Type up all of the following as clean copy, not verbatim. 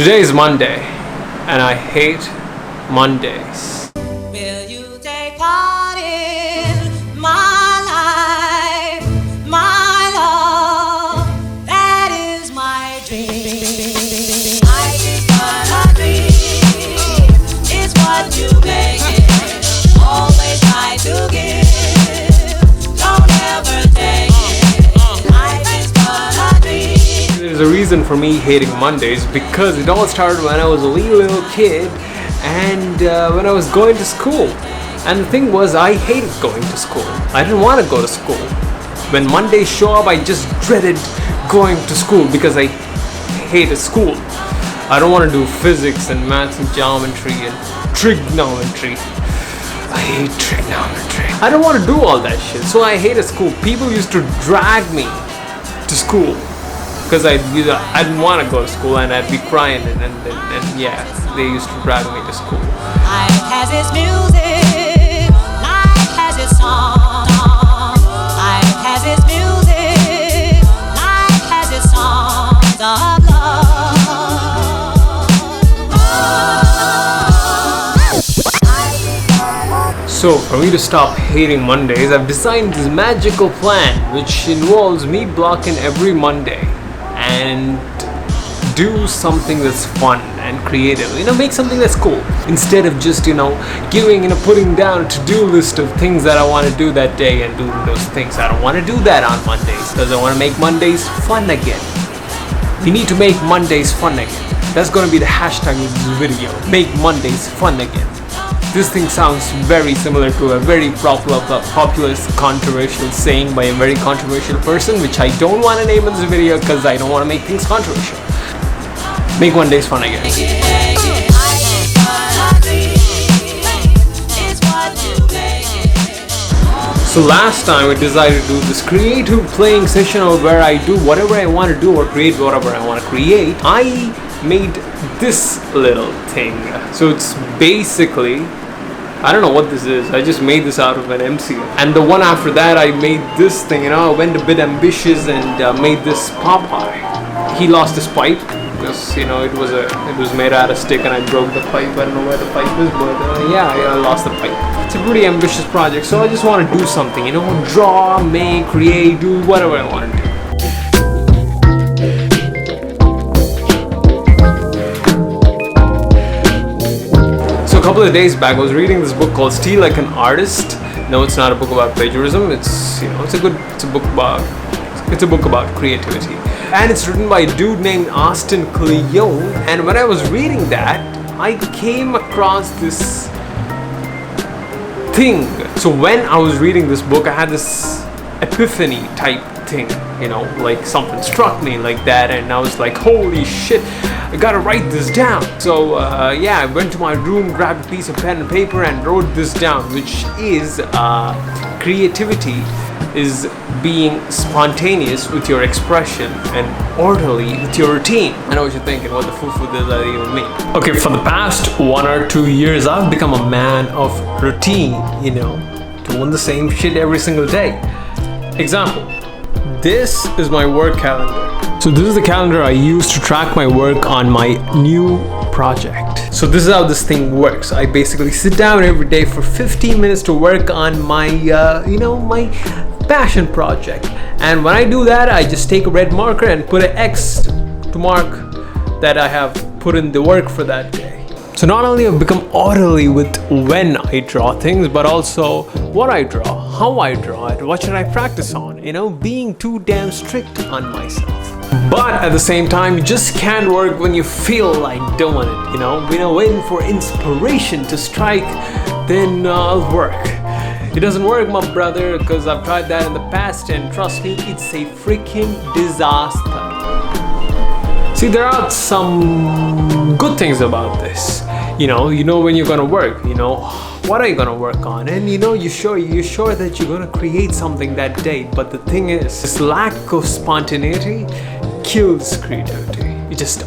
Today is Monday, and I hate Mondays. Will you take part in my life, my love? That is my dream. I is but a dream. It's what you make it. Always try to give. Don't ever take it. Life is but a dream. There's a reason for me hating Mondays because it all started when I was a little kid and when I was going to school. And the thing was, I hated going to school. I didn't want to go to school. When Mondays show up, I just dreaded going to school because I hated school. I don't want to do physics and maths and geometry and trigonometry. I hate trigonometry. I don't want to do all that shit, so I hated school. People used to drag me to school because I didn't want to go to school and I'd be crying and yeah, they used to drag me to school. Life has its music, life has its song. Life has its music, life has its songs of love. So for me to stop hating Mondays, I've designed this magical plan which involves me blocking every Monday and do something that's fun and creative, make something that's cool instead of just putting down a to-do list of things that I want to do that day and doing those things. I don't want to do that on Mondays because I want to make Mondays fun again. We need to make Mondays fun again. That's going to be the hashtag of this video. Make Mondays fun again. This thing sounds very similar to a very popular, controversial saying by a very controversial person, which I don't want to name in this video because I don't want to make things controversial. Make Mondays fun again. So last time we decided to do this creative playing session where I do whatever I want to do or create whatever I want to create. I made this little thing. So it's basically, I don't know what this is. I just made this out of an MC. And the one after that, I made this thing. I went a bit ambitious and made this Popeye. He lost his pipe because it was made out of stick and I broke the pipe. I don't know where the pipe is, but yeah, I lost the pipe. It's a pretty ambitious project, so I just want to do something. Draw, make, create, do whatever I want to do. A couple of days back I was reading this book called Steal Like an Artist. No, it's not a book about plagiarism. It's a book about creativity. And it's written by a dude named Austin Kleon. And when I was reading that, I came across this thing. So when I was reading this book, I had this epiphany type thing, like something struck me like that and I was like, holy shit, I gotta write this down. So I went to my room, grabbed a piece of pen and paper and wrote this down, which is creativity is being spontaneous with your expression and orderly with your routine. I know what you're thinking, what the foo-foo does that even mean? Okay, for the past 1 or 2 years, I've become a man of routine, doing the same shit every single day. Example, this is my work calendar. So this is the calendar I use to track my work on my new project. So this is how this thing works. I basically sit down every day for 15 minutes to work on my, my passion project. And when I do that, I just take a red marker and put an X to mark that I have put in the work for that day. So not only have I become orderly with when I draw things, but also what I draw, how I draw it, what should I practice on, being too damn strict on myself. But at the same time, you just can't work when you feel like doing it, waiting for inspiration to strike, then I'll work. It doesn't work, my brother, because I've tried that in the past and trust me, it's a freaking disaster. See, there are some good things about this. You know when you're gonna work, what are you gonna work on, and you're sure that you're gonna create something that day. But the thing is, this lack of spontaneity kills creativity. It just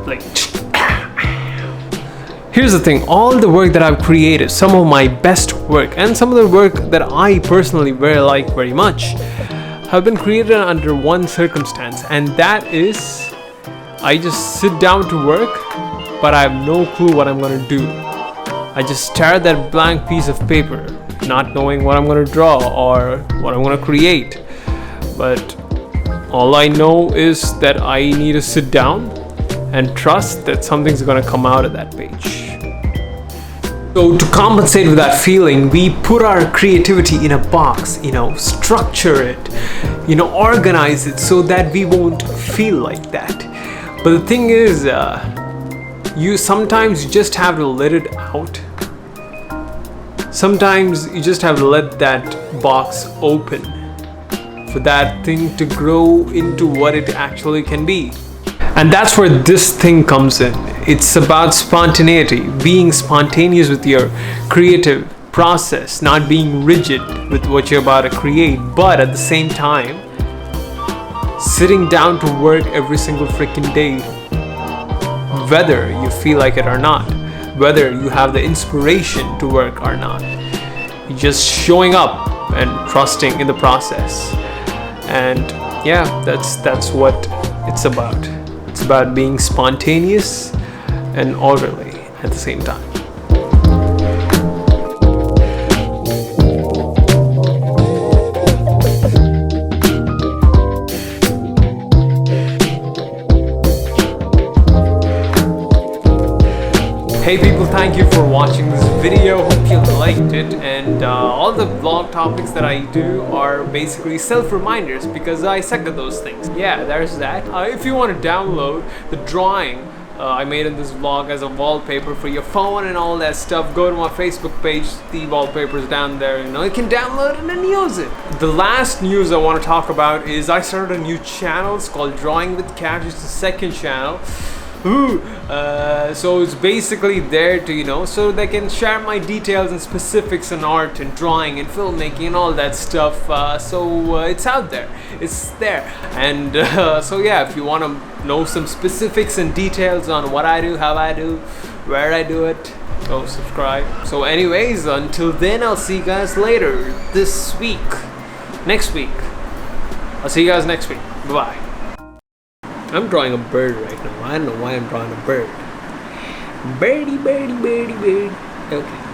like. Here's the thing, all the work that I've created, some of my best work and some of the work that I personally like very much have been created under one circumstance, and that is I just sit down to work, but I have no clue what I'm gonna do. I just stare at that blank piece of paper, not knowing what I'm gonna draw or what I'm gonna create. But all I know is that I need to sit down and trust that something's gonna come out of that page. So to compensate with that feeling, we put our creativity in a box, structure it, organize it so that we won't feel like that. But the thing is, you sometimes just have to let it out. Sometimes you just have to let that box open for that thing to grow into what it actually can be. And that's where this thing comes in. It's about spontaneity, being spontaneous with your creative process, not being rigid with what you're about to create, but at the same time, sitting down to work every single freaking day, whether you feel like it or not, whether you have the inspiration to work or not. You're just showing up and trusting in the process. And yeah, that's what it's about. It's about being spontaneous and orderly at the same time. Hey people, thank you for watching this video. Hope you liked it, and all the vlog topics that I do are basically self-reminders because I suck at those things. Yeah, there's that. If you want to download the drawing I made in this vlog as a wallpaper for your phone and all that stuff, go to my Facebook page. The wallpaper's down there. You can download it and use it. The last news I want to talk about is I started a new channel. It's called Drawing with Kesh. It's the second channel. So it's basically there to so they can share my details and specifics in art and drawing and filmmaking and all that stuff. So it's out there, it's there. And so yeah, if you want to know some specifics and details on what I do, how I do, where I do it, go subscribe. So anyways, until then, I'll see you guys later next week. I'll see you guys next week. Bye-bye. I'm drawing a bird right now. I don't know why I'm drawing a bird. Birdie, birdie, birdie, birdie. Okay.